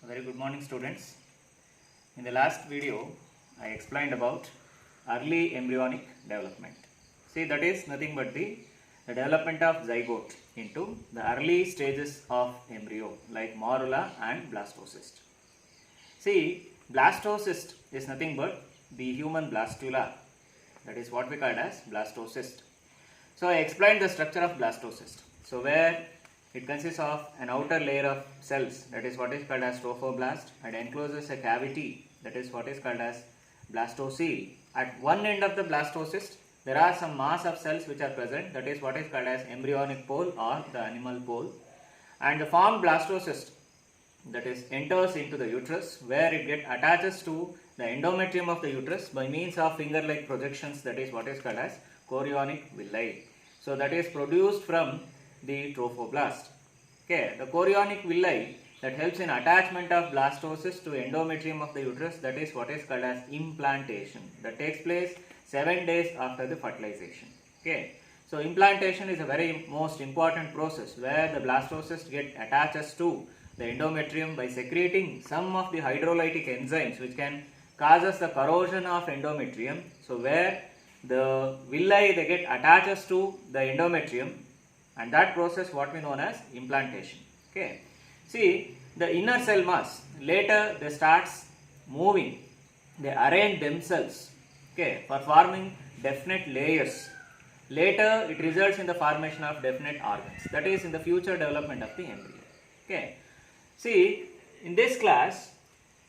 A very good morning, students. In the last video, I explained about early embryonic development. See, that is nothing but the development of zygote into the early stages of embryo like morula and blastocyst. See, blastocyst is nothing but the human blastula. That is what we call as blastocyst. So I explained the structure of blastocyst. So where it consists of an outer layer of cells, that is what is called as trophoblast, and encloses a cavity, that is what is called as blastocele. At one end of the blastocyst, there are some mass of cells which are present, that is what is called as embryonic pole or the animal pole. And the formed blastocyst, that is enters into the uterus, where it attaches to the endometrium of the uterus by means of finger-like projections, that is what is called as chorionic villi. So that is produced from the trophoblast. Okay, the chorionic villi that helps in attachment of blastocyst to endometrium of the uterus, that is what is called as implantation. That takes place 7 days after the fertilization. Okay, so implantation is a very most important process where the blastocyst attaches to the endometrium by secreting some of the hydrolytic enzymes which can causes the corrosion of endometrium. So where the villi attaches to the endometrium, and that process what we known as implantation. Okay, see, the inner cell mass later they starts moving, they arrange themselves, okay, for forming definite layers. Later it results in the formation of definite organs, that is in the future development of the embryo. Okay, see, in this class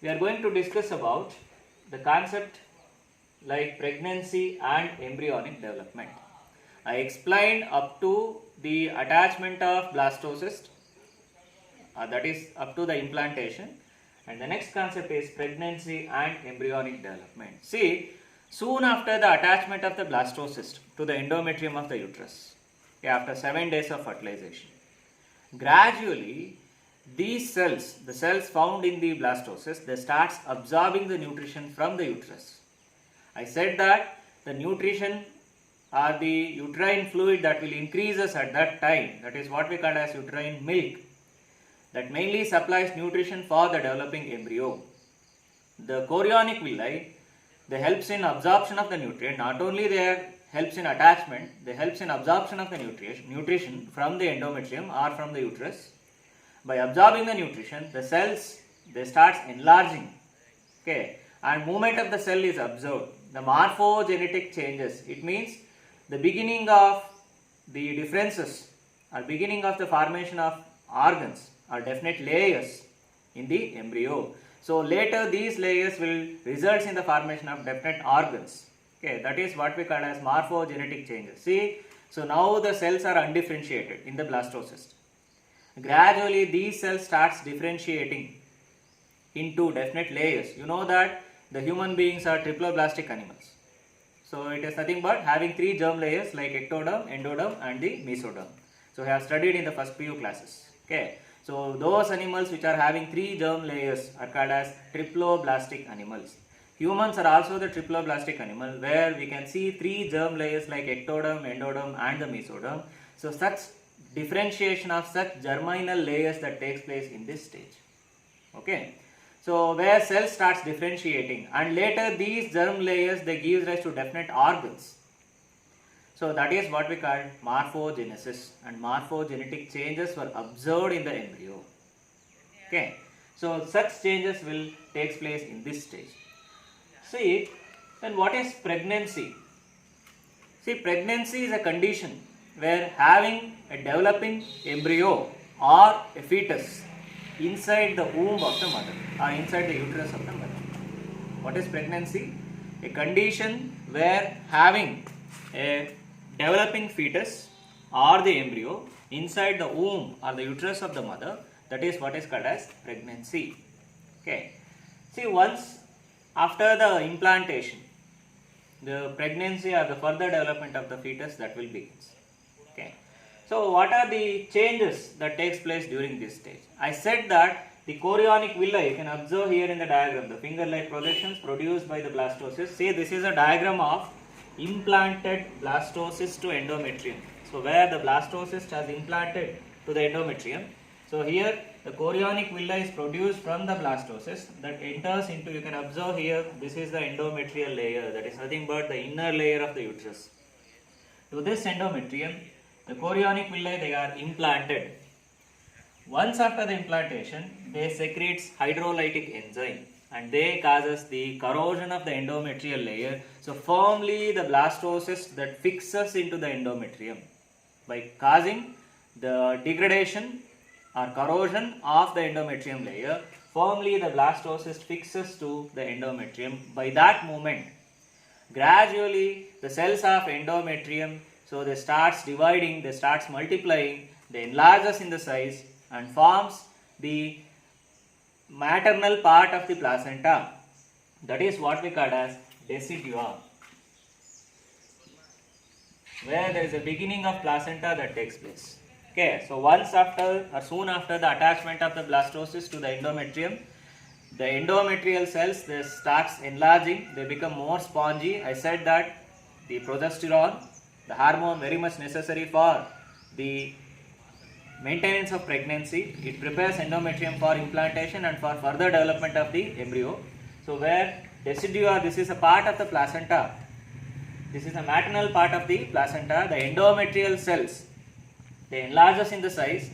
we are going to discuss about the concept like pregnancy and embryonic development. I explained up to the attachment of blastocyst, that is up to the implantation, and the next concept is pregnancy and embryonic development. See, soon after the attachment of the blastocyst to the endometrium of the uterus, okay, after 7 days of fertilization, gradually these cells, the cells found in the blastocyst, they starts absorbing the nutrition from the uterus. I said that the nutrition or the uterine fluid that will increases at that time, that is what we call as uterine milk, that mainly supplies nutrition for the developing embryo. The chorionic villi, they helps in absorption of the nutrient. Not only they helps in attachment, they helps in absorption of the nutrition from the endometrium or from the uterus. By absorbing the nutrition, the cells they starts enlarging, okay, and movement of the cell is observed. The morphogenetic changes, it means the beginning of the differences or beginning of the formation of organs or definite layers in the embryo. So later these layers will result in the formation of definite organs. Okay, that is what we call as morphogenetic changes. See, so now the cells are undifferentiated in the blastocyst. Gradually these cells starts differentiating into definite layers. You know that the human beings are triploblastic animals. So it is nothing but having 3 germ layers like ectoderm, endoderm and the mesoderm. So we have studied in the first few classes. Okay, so those animals which are having 3 germ layers are called as triploblastic animals. Humans are also the triploblastic animal where we can see 3 germ layers like ectoderm, endoderm and the mesoderm. So such differentiation of such germinal layers that takes place in this stage. Okay, so where cells starts differentiating and later these germ layers they give rise to definite organs. So that is what we call morphogenesis, and morphogenetic changes were observed in the embryo. Okay, so such changes will take place in this stage. See, then what is pregnancy? See, pregnancy is a condition where having a developing embryo or a fetus inside the womb of the mother or inside the uterus of the mother. What is pregnancy? A condition where having a developing fetus or the embryo inside the womb or the uterus of the mother, that is what is called as pregnancy. Okay. See, once after the implantation, the pregnancy or the further development of the fetus that will begin. Okay. So what are the changes that takes place during this stage? I said that the chorionic villi, you can observe here in the diagram, the finger-like projections produced by the blastocyst. See, this is a diagram of implanted blastocyst to endometrium. So where the blastocyst has implanted to the endometrium. So here the chorionic villi is produced from the blastocyst that enters into, you can observe here, this is the endometrial layer, that is nothing but the inner layer of the uterus. To this endometrium, the chorionic villi, they are implanted. Once after the implantation, they secretes hydrolytic enzyme and they causes the corrosion of the endometrial layer. So firmly the blastocyst that fixes into the endometrium by causing the degradation or corrosion of the endometrium layer. Firmly the blastocyst fixes to the endometrium. By that moment, gradually the cells of endometrium, so they starts dividing, they starts multiplying, they enlarges in the size and forms the maternal part of the placenta. That is what we call as decidua, where there is a beginning of placenta that takes place. Okay, so once after or soon after the attachment of the blastocyst to the endometrium, the endometrial cells, they starts enlarging, they become more spongy. I said that the progesterone, the hormone very much necessary for the maintenance of pregnancy, it prepares endometrium for implantation and for further development of the embryo. So where decidua, this is a part of the placenta, this is a maternal part of the placenta, the endometrial cells, they enlarges in the size,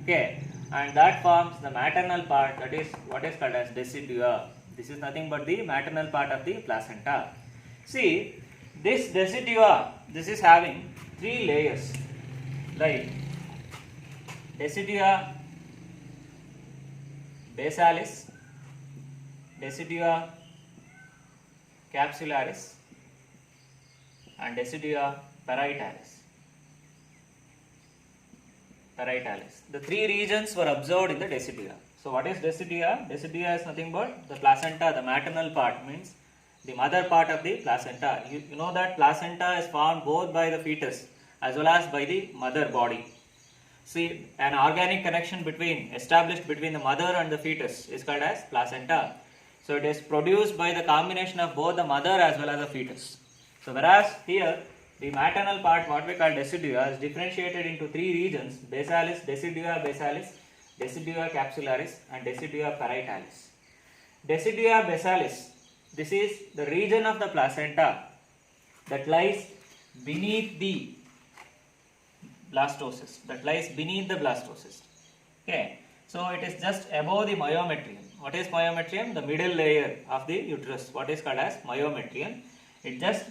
okay, and that forms the maternal part, that is what is called as decidua. This is nothing but the maternal part of the placenta. See, this decidua, this is having 3 layers, like decidua basalis, decidua capsularis and decidua parietalis. The 3 regions were observed in the decidua. So what is decidua? Decidua is nothing but the placenta, the maternal part, means the mother part of the placenta. You know that placenta is formed both by the fetus as well as by the mother body. See, an organic connection established between the mother and the fetus is called as placenta. So it is produced by the combination of both the mother as well as the fetus. So whereas here the maternal part, what we call decidua, is differentiated into 3 regions: basalis, decidua basalis, decidua capsularis and decidua parietalis. Decidua basalis, this is the region of the placenta that lies beneath the blastocyst, Okay, so it is just above the myometrium. What is myometrium? The middle layer of the uterus, what is called as myometrium. It just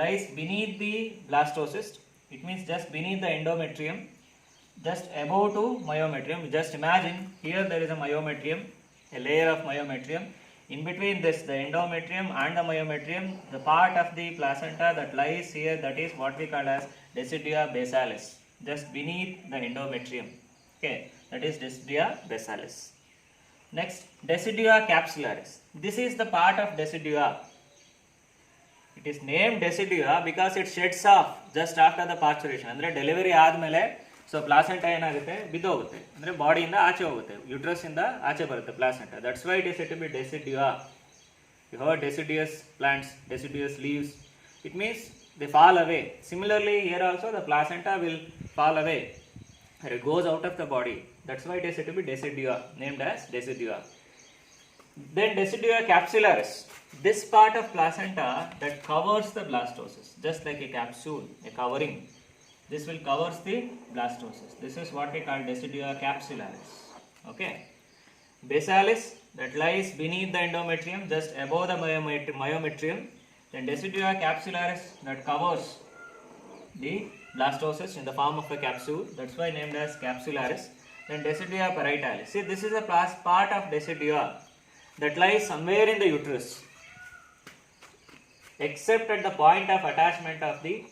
lies beneath the blastocyst. It means just beneath the endometrium, just above to myometrium. Just imagine here there is a myometrium, a layer of myometrium. In between this, the endometrium and the myometrium, the part of the placenta that lies here, that is what we call as decidua basalis, just beneath the endometrium. Okay, that is decidua basalis. Next, decidua capsularis. This is the part of decidua. It is named decidua because it sheds off just after the parturition. Andre delivery aadmele, so placenta enagutte bidogutte, andre body inda aache hogutte, uterus inda aache barutte placenta. That's why it is said to be decidua. You heard deciduous plants, deciduous leaves. It means they fall away. Similarly, here also the placenta will fall away. It goes out of the body. That's why it is said to be decidua, named as decidua. Then decidua capsularis. This part of placenta that covers the blastocyst, just like a capsule, a covering. This will covers the blastocyst. This is what we call decidua capsularis. Okay. Basalis, that lies beneath the endometrium, just above the myometrium. Then decidua capsularis, that covers the blastocyst in the form of a capsule. That's why named as capsularis. Then decidua parietalis. See, this is a part of decidua that lies somewhere in the uterus, except at the point of attachment of the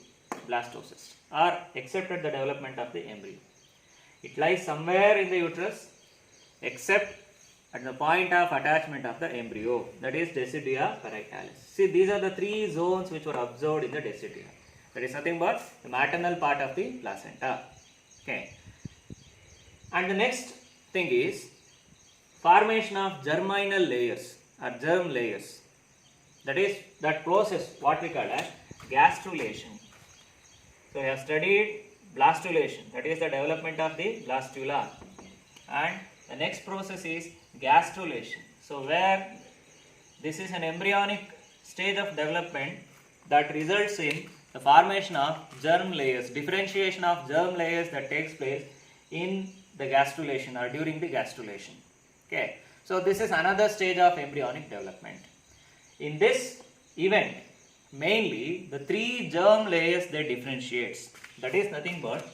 blastocyst, or except at the development of the embryo. It lies somewhere in the uterus except at the point of attachment of the embryo, that is decidua parietalis. See, these are the 3 zones which were observed in the decidua. That is nothing but the maternal part of the placenta. Okay. And the next thing is formation of germinal layers or germ layers. That is that process what we call as gastrulation. So we have studied blastulation, that is the development of the blastula, and The next process is gastrulation. So where this is an embryonic stage of development that results in the formation of germ layers, differentiation of germ layers that takes place in the gastrulation or during the gastrulation. Okay. So this is another stage of embryonic development. In this event, mainly the three germ layers they differentiates. That is nothing but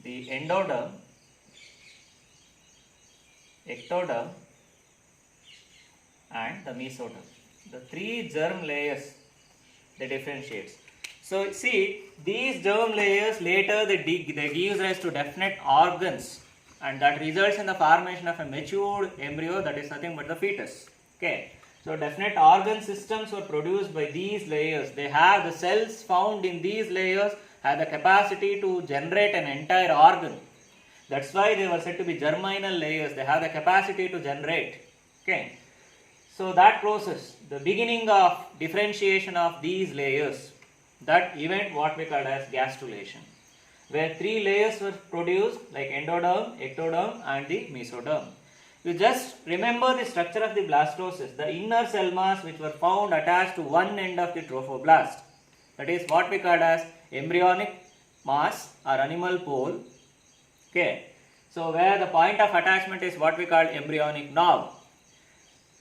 the endoderm, ectoderm and the mesoderm. The three germ layers they differentiates. So see, these germ layers later they gives rise to definite organs, and that results in the formation of a matured embryo, that is nothing but the fetus. Okay. So definite organ systems were produced by these layers. They have the cells found in these layers have the capacity to generate an entire organ. That's why they were said to be germinal layers. They have the capacity to generate. Okay. So that process, the beginning of differentiation of these layers, that event what we call as gastrulation, where three layers were produced like endoderm, ectoderm and the mesoderm. You just remember the structure of the blastocyst, the inner cell mass which were found attached to one end of the trophoblast. That is what we call as embryonic mass or animal pole. Okay. So where the point of attachment is what we call embryonic knob.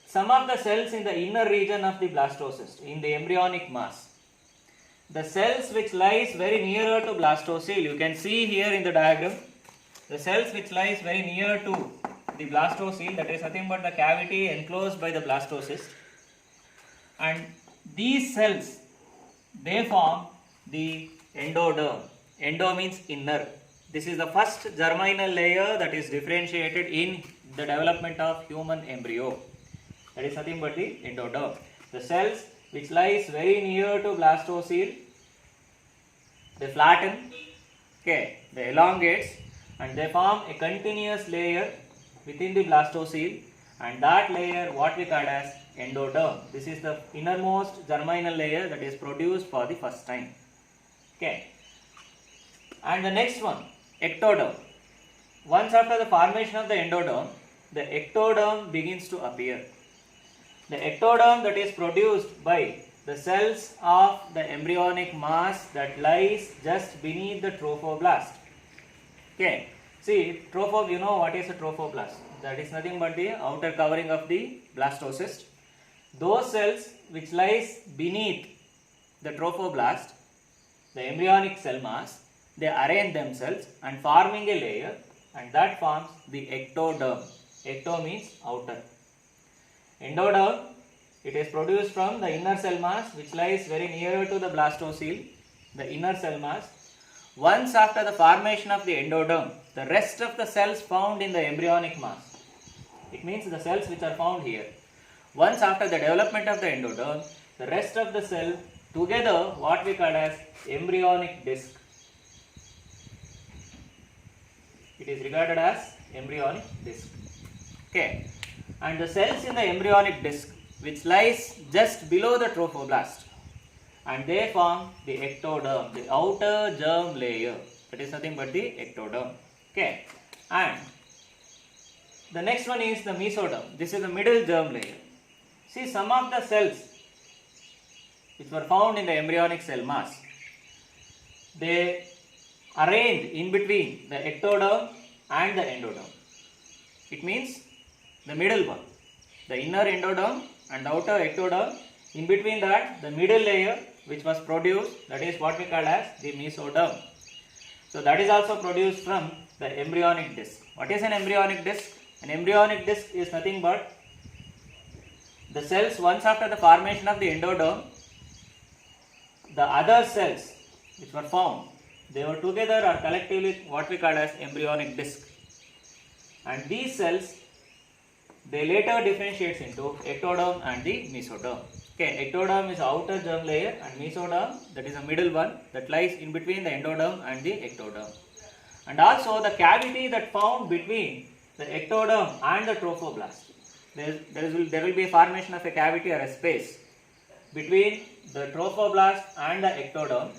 Some of the cells in the inner region of the blastocyst, in the embryonic mass, the cells which lies very nearer to blastocele, you can see here in the diagram, the cells which lies very near to the blastocele, that is nothing but the cavity enclosed by the blastocyst, and these cells they form the endoderm. Endo means inner. This is the first germinal layer that is differentiated in the development of human embryo. That is nothing but the endoderm. The cells which lies very near to blastocele, they flatten, okay, they elongates, and they form a continuous layer within the blastocele, and that layer what we call as endoderm. This is the innermost germinal layer that is produced for the first time. Okay. And the next one, ectoderm. Once after the formation of the endoderm, the ectoderm begins to appear. The ectoderm that is produced by the cells of the embryonic mass that lies just beneath the trophoblast. Okay. See, you know what is a trophoblast? That is nothing but the outer covering of the blastocyst. Those cells which lies beneath the trophoblast, the embryonic cell mass, they arrange themselves and forming a layer, and that forms the ectoderm. Ecto means outer. Endoderm, it is produced from the inner cell mass which lies very near to the blastocele, the inner cell mass. Once after the formation of the endoderm, the rest of the cells found in the embryonic mass, it means the cells which are found here. Once after the development of the endoderm, the rest of the cell together what we call as embryonic disc. It is regarded as embryonic disc. Okay. And the cells in the embryonic disc which lies just below the trophoblast, and they form the ectoderm, the outer germ layer. That is nothing but the ectoderm. Okay. And the next one is the mesoderm. This is the middle germ layer. See, some of the cells which were found in the embryonic cell mass, they arrange in between the ectoderm and the endoderm. It means the middle one, the inner endoderm and the outer ectoderm. In between that, the middle layer which was produced, that is what we call as the mesoderm. So that is also produced from the embryonic disc. What is an embryonic disc? An embryonic disc is nothing but the cells once after the formation of the endoderm, the other cells which were found, they were together or collectively what we call as embryonic disc. And these cells, they later differentiates into ectoderm and the mesoderm. Okay, ectoderm is the outer germ layer and mesoderm, that is the middle one that lies in between the endoderm and the ectoderm. And also the cavity that found between the ectoderm and the trophoblast. There will be a formation of a cavity or a space between the trophoblast and the ectoderm.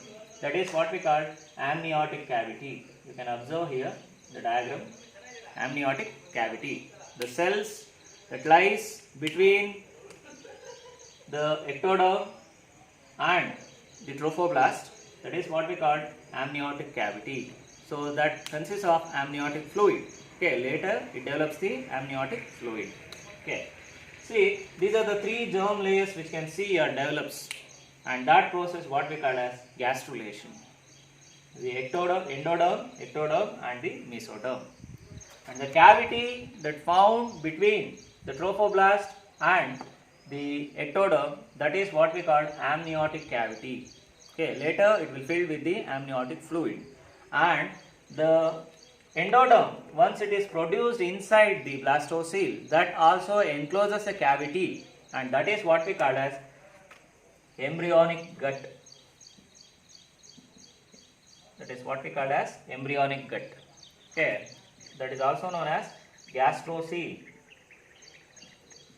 That is what we call amniotic cavity. You can observe here the diagram. amniotic cavity. The cells that lies between the ectoderm and the trophoblast, that is what we call amniotic cavity. So that consists of amniotic fluid. Okay, later it develops the amniotic fluid. Okay, see, these are the three germ layers which can see or develops, and that process what we call as gastrulation. The ectoderm, ectoderm and the mesoderm. And the cavity that found between the trophoblast and the ectoderm, that is what we call amniotic cavity. Okay, later it will fill with the amniotic fluid. And the endoderm, once it is produced inside the blastocele, that also encloses a cavity, and that is what we call as embryonic gut. That is what we call as embryonic gut. Okay, that is also known as gastrocele.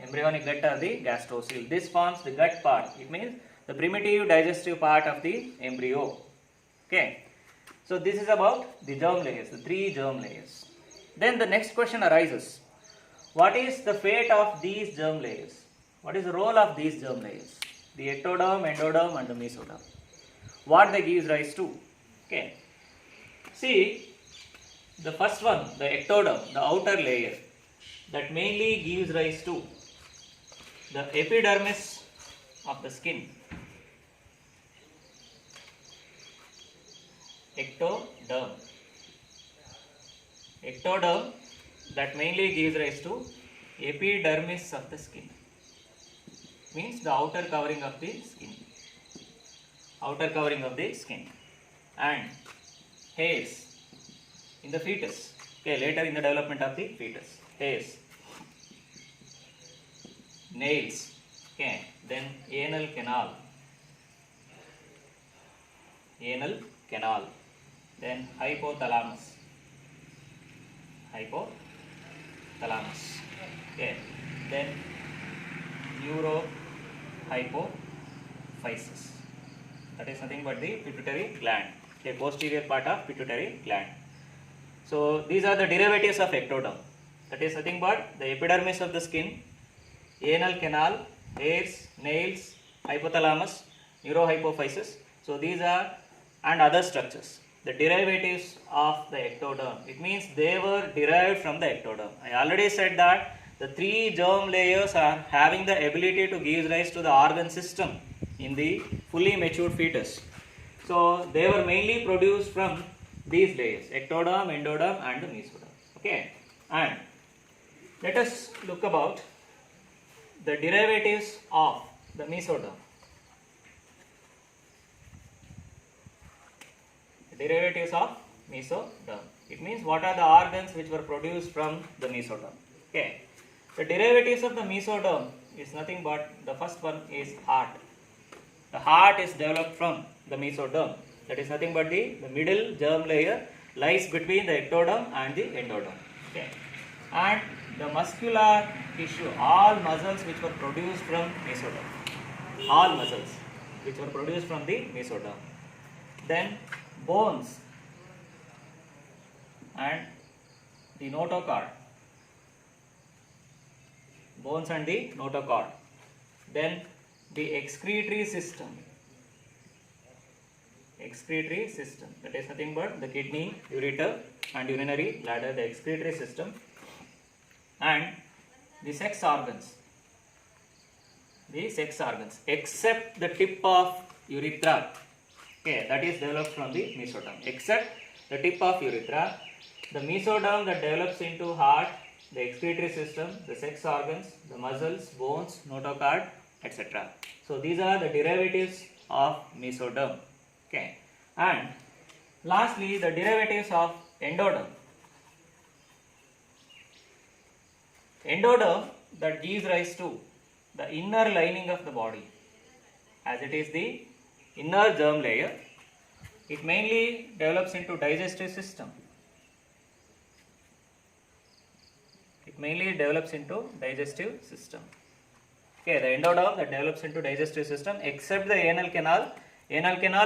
Embryonic gut or the gastrocele. This forms the gut part. It means the primitive digestive part of the embryo. Okay. So this is about the germ layers, the three germ layers. Then the next question arises. What is the fate of these germ layers? What is the role of these germ layers? The ectoderm, endoderm and the mesoderm. What they gives rise to? Okay. See, the first one, the ectoderm, the outer layer, that mainly gives rise to the epidermis of the skin. Ectoderm. Ectoderm that mainly gives rise to epidermis of the skin. Means the outer covering of the skin. Outer covering of the skin. And hairs in the fetus. Okay, later in the development of the fetus. Hairs. Nails. Okay, then anal canal. Anal canal. Then hypothalamus. Hypothalamus. Okay, then neurohypophysis. That is nothing but the pituitary gland. Okay, posterior part of pituitary gland. So these are the derivatives of ectoderm. That is nothing but the epidermis of the skin, anal canal, hairs, nails, hypothalamus, neurohypophysis. So these are and other structures. The derivatives of the ectoderm. It means they were derived from the ectoderm. I already said that the three germ layers are having the ability to give rise to the organ system in the fully matured fetus. So they were mainly produced from these layers, ectoderm, endoderm and the mesoderm. Okay, and let us look about the derivatives of the mesoderm. Derivatives of mesoderm. It means what are the organs which were produced from the mesoderm. Okay, the derivatives of the mesoderm is nothing but the first one is heart. The heart is developed from the mesoderm. That is nothing but the middle germ layer lies between the ectoderm and the endoderm. Okay, and the muscular tissue, all muscles which were produced from mesoderm. All muscles which were produced from the mesoderm. Then bones and the notochord. Bones and the notochord. Then the excretory system. Excretory system, that is nothing but the kidney, ureter and urinary bladder, the excretory system. And the sex organs. The sex organs, except the tip of urethra. Okay, that is developed from the mesoderm. Except the tip of urethra, the mesoderm that develops into heart, the excretory system, the sex organs, the muscles, bones, notochord, etc. So these are the derivatives of mesoderm. Okay, and lastly the derivatives of endoderm. Endoderm that gives rise to the inner lining of the body, as it is the inner germ layer. It mainly develops into digestive system. It mainly develops into digestive system. Okay, the endoderm that develops into digestive system, except the anal canal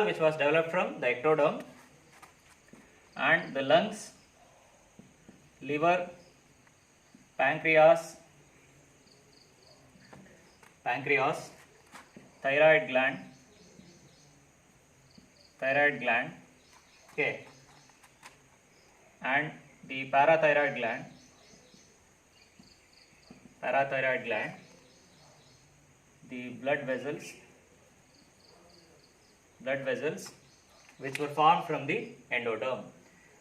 which was developed from the ectoderm, and the lungs, liver, pancreas, thyroid gland, okay, and the parathyroid gland, the blood vessels which were formed from the endoderm.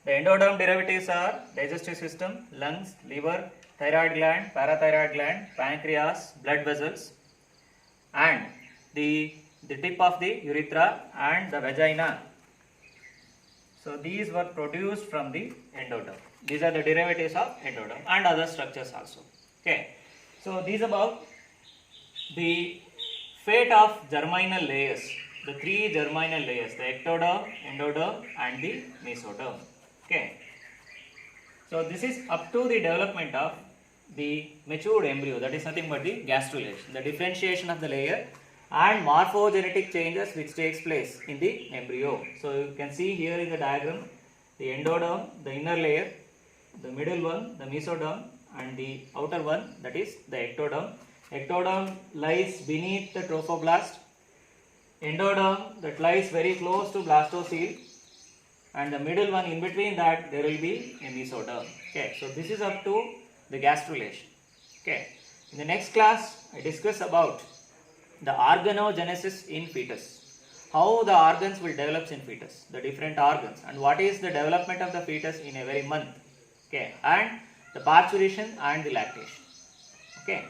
The endoderm derivatives are digestive system, lungs, liver, thyroid gland, parathyroid gland, pancreas, blood vessels, and the tip of the urethra and the vagina. So these were produced from the endoderm. These are the derivatives of endoderm and other structures also. Okay. So these about the fate of germinal layers. The three germinal layers, the ectoderm, endoderm and the mesoderm. Okay. So this is up to the development of the matured embryo, that is nothing but the gastrulation, the differentiation of the layer and morphogenetic changes which takes place in the embryo. So you can see here in the diagram the endoderm, the inner layer, the middle one, the mesoderm, and the outer one, that is the ectoderm. Ectoderm lies beneath the trophoblast. Endoderm that lies very close to blastocoele, and the middle one in between that there will be a mesoderm. Okay, so this is up to the gastrulation. Okay, in the next class I discuss about the organogenesis in fetus, how the organs will develop in fetus, the different organs, and what is the development of the fetus in a very month. Okay, and the parturition and the lactation. Okay.